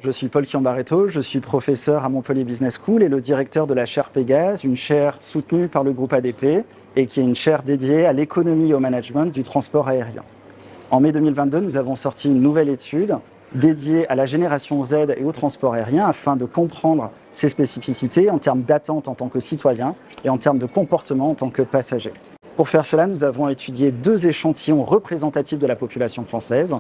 Je suis Paul Chiambaretto, je suis professeur à Montpellier Business School et le directeur de la chaire Pégase, une chaire soutenue par le groupe ADP et qui est une chaire dédiée à l'économie et au management du transport aérien. En mai 2022, nous avons sorti une nouvelle étude dédiée à la génération Z et au transport aérien afin de comprendre ses spécificités en termes d'attente en tant que citoyen et en termes de comportement en tant que passager. Pour faire cela, nous avons étudié 2 échantillons représentatifs de la population française.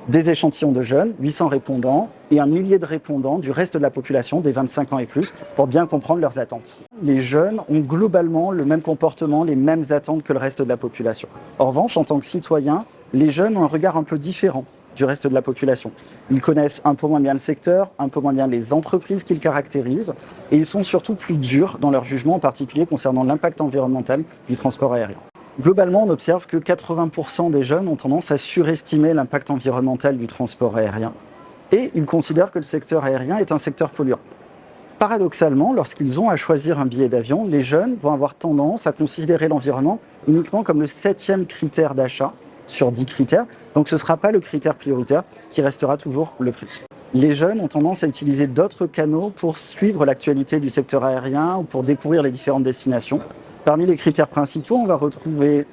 Des échantillons de jeunes, 800 répondants, et 1 millier de répondants du reste de la population, des 25 ans et plus, pour bien comprendre leurs attentes. Les jeunes ont globalement le même comportement, les mêmes attentes que le reste de la population. En revanche, en tant que citoyens, les jeunes ont un regard un peu différent du reste de la population. Ils connaissent un peu moins bien le secteur, un peu moins bien les entreprises qu'ils caractérisent, et ils sont surtout plus durs dans leur jugement, en particulier concernant l'impact environnemental du transport aérien. Globalement, on observe que 80% des jeunes ont tendance à surestimer l'impact environnemental du transport aérien. Et ils considèrent que le secteur aérien est un secteur polluant. Paradoxalement, lorsqu'ils ont à choisir un billet d'avion, les jeunes vont avoir tendance à considérer l'environnement uniquement comme le 7e critère d'achat sur 10 critères. Donc ce ne sera pas le critère prioritaire qui restera toujours le prix. Les jeunes ont tendance à utiliser d'autres canaux pour suivre l'actualité du secteur aérien ou pour découvrir les différentes destinations. Parmi les critères principaux, on va retrouver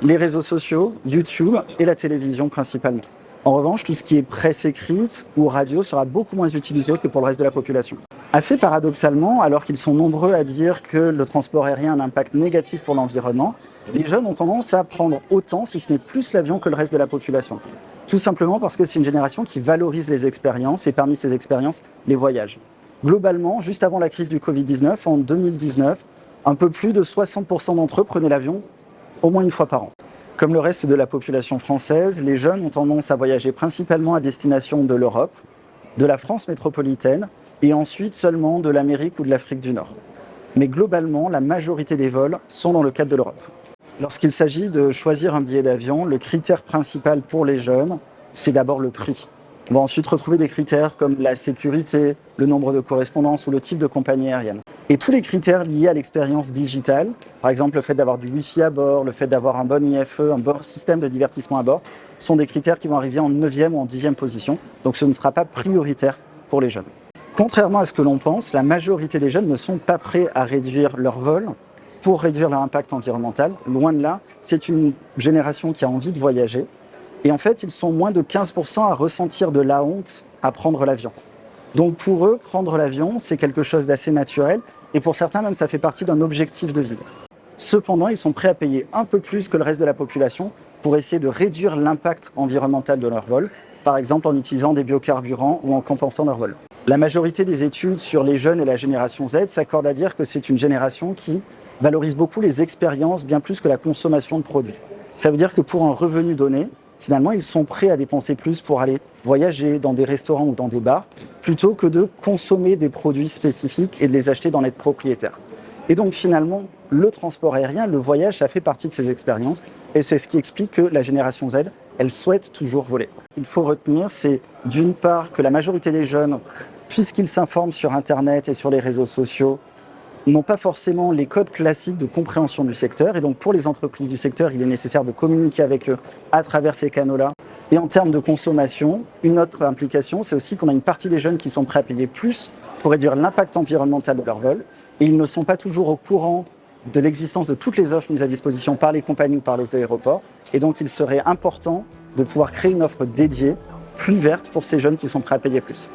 les réseaux sociaux, YouTube et la télévision principalement. En revanche, tout ce qui est presse écrite ou radio sera beaucoup moins utilisé que pour le reste de la population. Assez paradoxalement, alors qu'ils sont nombreux à dire que le transport aérien a un impact négatif pour l'environnement, les jeunes ont tendance à prendre autant, si ce n'est plus l'avion que le reste de la population. Tout simplement parce que c'est une génération qui valorise les expériences et parmi ces expériences, les voyages. Globalement, juste avant la crise du Covid-19, en 2019, un peu plus de 60% d'entre eux prenaient l'avion au moins une fois par an. Comme le reste de la population française, les jeunes ont tendance à voyager principalement à destination de l'Europe, de la France métropolitaine et ensuite seulement de l'Amérique ou de l'Afrique du Nord. Mais globalement, la majorité des vols sont dans le cadre de l'Europe. Lorsqu'il s'agit de choisir un billet d'avion, le critère principal pour les jeunes, c'est d'abord le prix. On va ensuite retrouver des critères comme la sécurité, le nombre de correspondances ou le type de compagnie aérienne. Et tous les critères liés à l'expérience digitale, par exemple le fait d'avoir du Wi-Fi à bord, le fait d'avoir un bon IFE, un bon système de divertissement à bord, sont des critères qui vont arriver en 9e ou en 10e position. Donc ce ne sera pas prioritaire pour les jeunes. Contrairement à ce que l'on pense, la majorité des jeunes ne sont pas prêts à réduire leur vol pour réduire leur impact environnemental. Loin de là, c'est une génération qui a envie de voyager. Et en fait, ils sont moins de 15% à ressentir de la honte à prendre l'avion. Donc pour eux, prendre l'avion, c'est quelque chose d'assez naturel. Et pour certains, même, ça fait partie d'un objectif de vie. Cependant, ils sont prêts à payer un peu plus que le reste de la population pour essayer de réduire l'impact environnemental de leur vol, par exemple en utilisant des biocarburants ou en compensant leur vol. La majorité des études sur les jeunes et la génération Z s'accordent à dire que c'est une génération qui valorise beaucoup les expériences bien plus que la consommation de produits. Ça veut dire que pour un revenu donné, finalement, ils sont prêts à dépenser plus pour aller voyager dans des restaurants ou dans des bars, plutôt que de consommer des produits spécifiques et de les acheter d'en être propriétaire. Et donc finalement, le transport aérien, le voyage, ça fait partie de ces expériences. Et c'est ce qui explique que la génération Z, elle souhaite toujours voler. Il faut retenir, c'est d'une part que la majorité des jeunes, puisqu'ils s'informent sur Internet et sur les réseaux sociaux, n'ont pas forcément les codes classiques de compréhension du secteur. Et donc pour les entreprises du secteur, il est nécessaire de communiquer avec eux à travers ces canaux-là. Et en termes de consommation, une autre implication, c'est aussi qu'on a une partie des jeunes qui sont prêts à payer plus pour réduire l'impact environnemental de leur vol. Et ils ne sont pas toujours au courant de l'existence de toutes les offres mises à disposition par les compagnies ou par les aéroports. Et donc il serait important de pouvoir créer une offre dédiée, plus verte pour ces jeunes qui sont prêts à payer plus.